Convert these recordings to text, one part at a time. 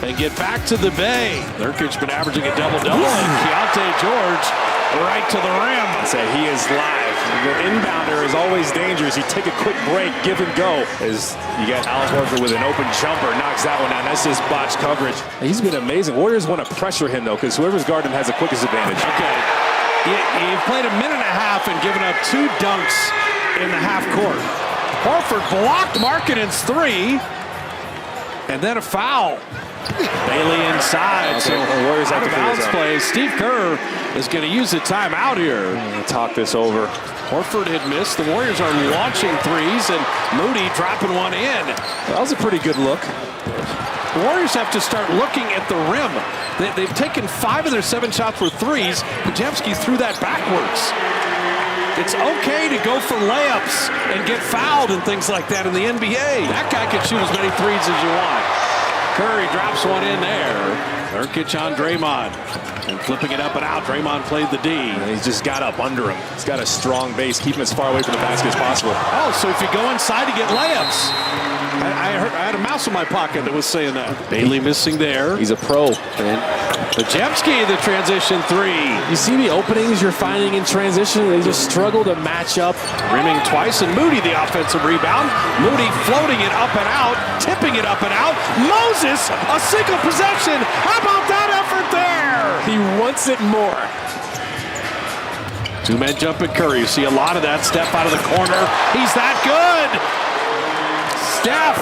and get back to the Bay. Nurkic been averaging a double-double, and Keyonte George right to the rim. Say he is live. The inbounder is always dangerous. You take a quick break, give and go. As you got Al Horford with an open jumper, knocks that one down. That's just botched coverage. He's been amazing. Warriors want to pressure him, though, because whoever's guarding him has the quickest advantage. Okay. You've played a minute and a half and given up 2 dunks in the half court. Horford blocked Markkanen's 3. And then a foul. Bailey inside. Okay, So Warriors out have of to figure bounds this out. play. Steve Kerr is going to use the timeout here. Talk this over. Horford had missed. The Warriors are launching threes, and Moody dropping one in. That was a pretty good look. The Warriors have to start looking at the rim. They've taken 5 of their 7 shots were threes. Podziemski threw that backwards. It's okay to go for layups and get fouled and things like that in the NBA. That guy can shoot as many threes as you want. Curry drops one in there. Nurkic on Draymond. And flipping it up and out. Draymond played the D. And he's just got up under him. He's got a strong base. Keep him as far away from the basket as possible. Oh, so if you go inside to get layups. I had a mouse in my pocket that was saying that. Bailey missing there. He's a pro. And Podziemski, the transition 3. You see the openings you're finding in transition? They just struggle to match up. Rimming twice, and Moody the offensive rebound. Moody floating it up and out, tipping it up and out. Moses, a single possession. How about that effort there? He wants it more. 2-man jump at Curry. You see a lot of that. Steph out of the corner. He's that good. Steph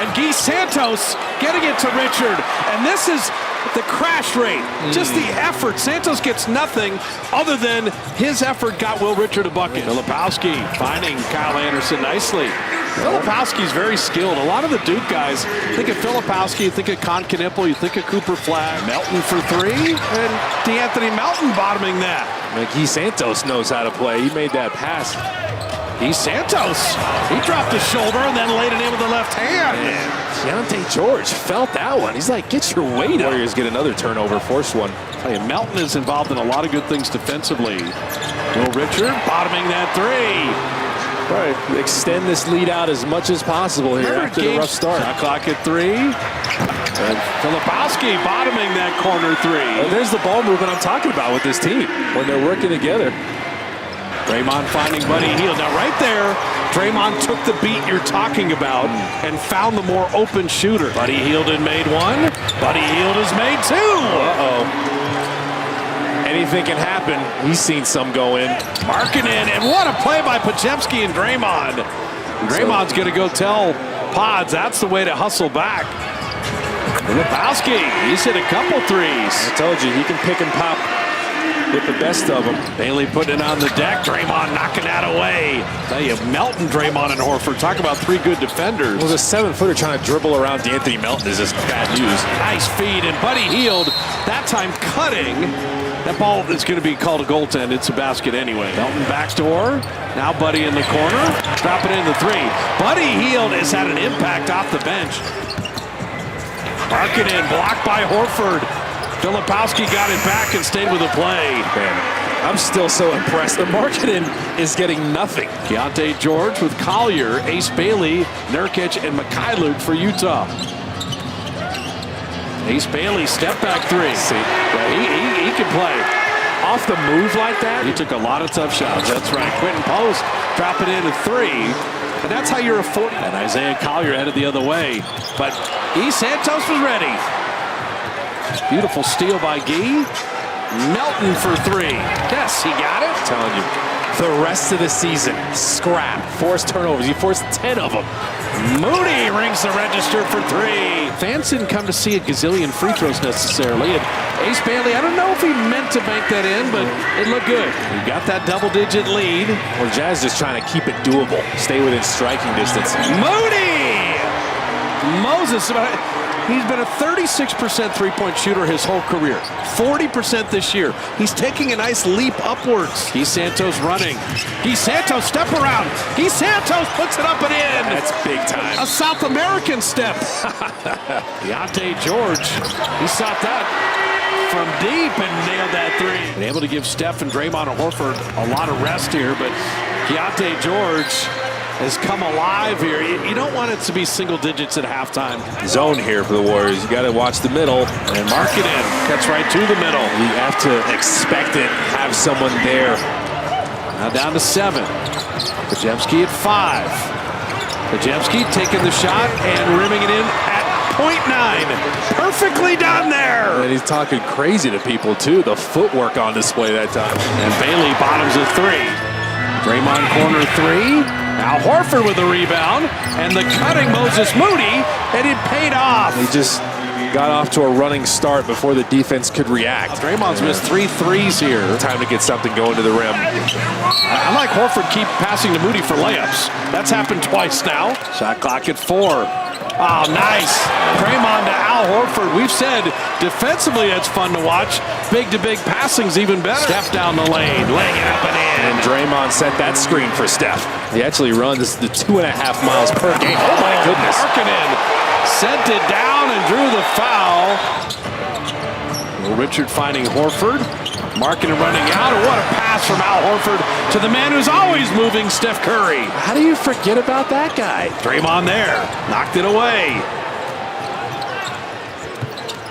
and Guy Santos getting it to Richard. And this is the crash rate, just the effort. Santos gets nothing other than his effort got Will Richard a bucket. Filipowski finding Kyle Anderson nicely. Filipowski's very skilled. A lot of the Duke guys think of Filipowski, you think of Con Knipple, you think of Cooper Flag. Melton for 3, and DeAnthony Melton bottoming that. Guy Santos knows how to play. He made that pass. He's Santos. He dropped his shoulder and then laid it in with the left hand. Keyonte George felt that one. He's like, get your weight up. Warriors get another turnover, force one. Hey, Melton is involved in a lot of good things defensively. Will Richard bottoming that 3. Right, extend this lead out as much as possible here after the rough start. Shot clock at 3. And Filipowski bottoming that corner 3. And there's the ball movement I'm talking about with this team when they're working together. Draymond finding Buddy Hield. Now right there, Draymond took the beat you're talking about and found the more open shooter. Buddy Hield had made 1. Buddy Hield has made 2. Uh-oh. Anything can happen. He's seen some go in. Markkanen, and what a play by Podziemski and Draymond. Draymond's going to go tell Pods that's the way to hustle back. Filipowski, he's hit a couple threes. I told you, he can pick and pop with the best of them. Bailey putting it on the deck. Draymond knocking that away. Tell you, Melton, Draymond, and Horford. Talk about 3 good defenders. Well, the 7-footer trying to dribble around DeAnthony Melton is just bad news. Nice feed, and Buddy Hield, that time cutting. That ball is going to be called a goaltend. It's a basket anyway. Melton backdoor. Now Buddy in the corner. Dropping in the 3. Buddy Hield has had an impact off the bench. Markkanen blocked by Horford. Filipowski got it back and stayed with the play. Man, I'm still so impressed. The Markkanen is getting nothing. Keyonte George with Collier, Ace Bailey, Nurkic, and Mikhailuk for Utah. Ace Bailey, step back 3. See, Yeah, he can play. off the move like that. He took a lot of tough shots. That's right. Quentin Post dropping in a 3. And that's how you're a 40. And Isaiah Collier headed the other way. But E. Santos was ready. Beautiful steal by Guy. Melton for 3. Yes, he got it. I'm telling you, the rest of the season, scrap, forced turnovers. He forced 10 of them. Moody rings the register for 3. Fans didn't come to see a gazillion free throws necessarily. And Ace Bailey, I don't know if he meant to bank that in, but it looked good. He got that double-digit lead. Well, Jazz just trying to keep it doable, stay within striking distance. Moody! Moses, he's been a 36% three-point shooter his whole career. 40% this year. He's taking a nice leap upwards. Guy Santos running. Guy Santos, step around. Guy Santos puts it up and in. That's big time. A South American step. Keyonte George, he sought that from deep and nailed that 3. And able to give Steph and Draymond and Horford a lot of rest here, but Keyonte George has come alive here. You don't want it to be single digits at halftime. Zone here for the Warriors. You got to watch the middle. And mark it in. Cuts right to the middle. You have to expect it, have someone there. Now down to 7. Podziemski at 5. Podziemski taking the shot and rimming it in at .9. Perfectly done there. And he's talking crazy to people, too. The footwork on display that time. And Bailey bottoms a 3. Draymond corner 3. Al Horford with the rebound. And the cutting Moses Moody. And it paid off. He just got off to a running start before the defense could react. Draymond's missed 3 threes here. Time to get something going to the rim. I like Horford keep passing to Moody for layups. That's happened twice now. Shot clock at 4. Oh, nice. Draymond to Al Horford. We've said defensively it's fun to watch. Big-to-big passing's even better. Steph down the lane, laying it up and in. And Draymond set that screen for Steph. He actually runs the 2.5 miles per game. Oh, my goodness. Markkanen sent it down and drew the foul. Richard finding Horford. Markkanen running out. And what a pass from Al Horford to the man who's always moving, Steph Curry. How do you forget about that guy? Draymond there. Knocked it away.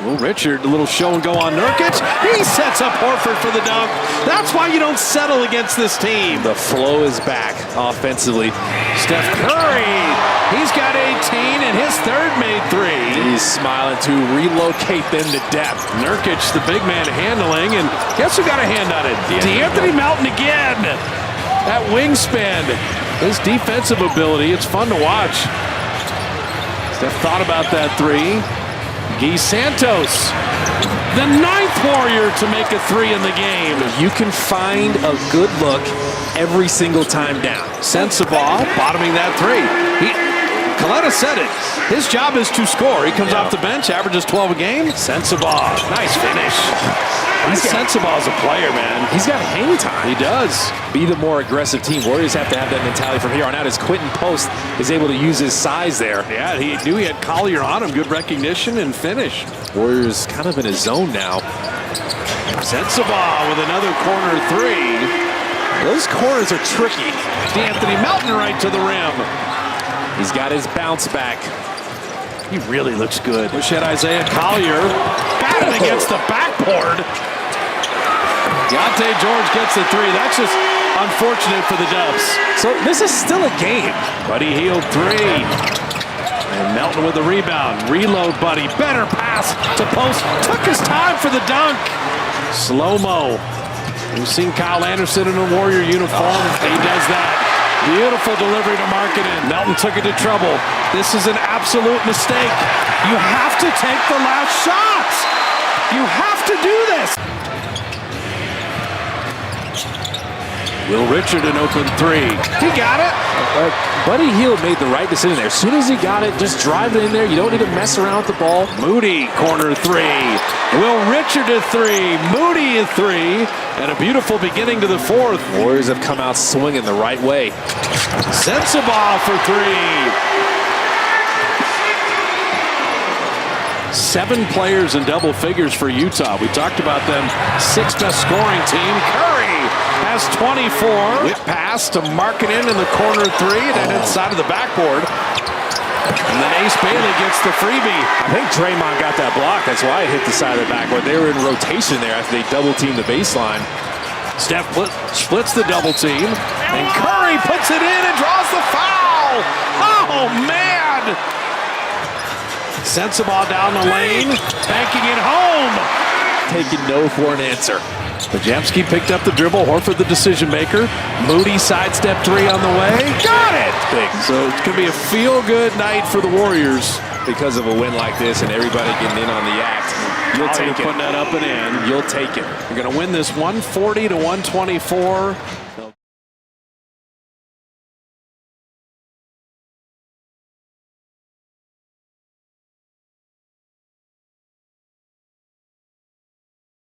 Will Richard, a little show and go on Nurkic. He sets up Horford for the dunk. That's why you don't settle against this team. The flow is back offensively. Steph Curry, he's got 18 and his third made 3. He's smiling to relocate them to depth. Nurkic, the big man handling, and guess who got a hand on it? De'Anthony Melton again. That wingspan, his defensive ability, it's fun to watch. Steph thought about that 3. Guy Santos, the 9th Warrior to make a 3 in the game. You can find a good look every single time down. Sensabaugh bottoming that 3. Kaleta said it. His job is to score. He comes off the bench, averages 12 a game. Sensabaugh, nice finish. Sensabaugh's a player, man. He's got hang time. He does. Be the more aggressive team. Warriors have to have that mentality from here on out as Quentin Post is able to use his size there. Yeah, he knew he had Collier on him. Good recognition and finish. Warriors kind of in a zone now. Sensabaugh with another corner 3. Those corners are tricky. De'Anthony Melton right to the rim. He's got his bounce back. He really looks good. Wish had Isaiah Collier batting against the backboard. Deontay George gets the 3. That's just unfortunate for the Dubs. So this is still a game. Buddy Hield 3. And Melton with the rebound. Reload, Buddy. Better pass to Post. Took his time for the dunk. Slow-mo. We've seen Kyle Anderson in a Warrior uniform. He does that. Beautiful delivery to Markkanen. Melton took it to trouble. This is an absolute mistake. You have to take the last shot. You have to do this. Will Richard an open 3. He got it. Buddy Hield made the right decision there. As soon as he got it, just drive it in there. You don't need to mess around with the ball. Moody, corner 3. Will Richard a 3. Moody a 3. And a beautiful beginning to the 4th. Warriors have come out swinging the right way. Sensabaugh for 3. 7 players in double figures for Utah. We talked about them. 6th best scoring team. Curry has 24. Whip pass to Markkanen in the corner 3. That inside of the backboard. And then Ace Bailey gets the freebie. I think Draymond got that block. That's why it hit the side of the backboard. They were in rotation there after they double-teamed the baseline. Steph splits the double team. And Curry puts it in and draws the foul. Oh, man. Sensabaugh down the lane. Banking it home. Taking no for an answer. Podziemski picked up the dribble. Horford the decision maker. Moody sidestep 3 on the way. Got it! So it's going to be a feel-good night for the Warriors. Because of a win like this and everybody getting in on the act, you'll take it. Putting that up and in. You'll take it. You're going to win this 140 to 124.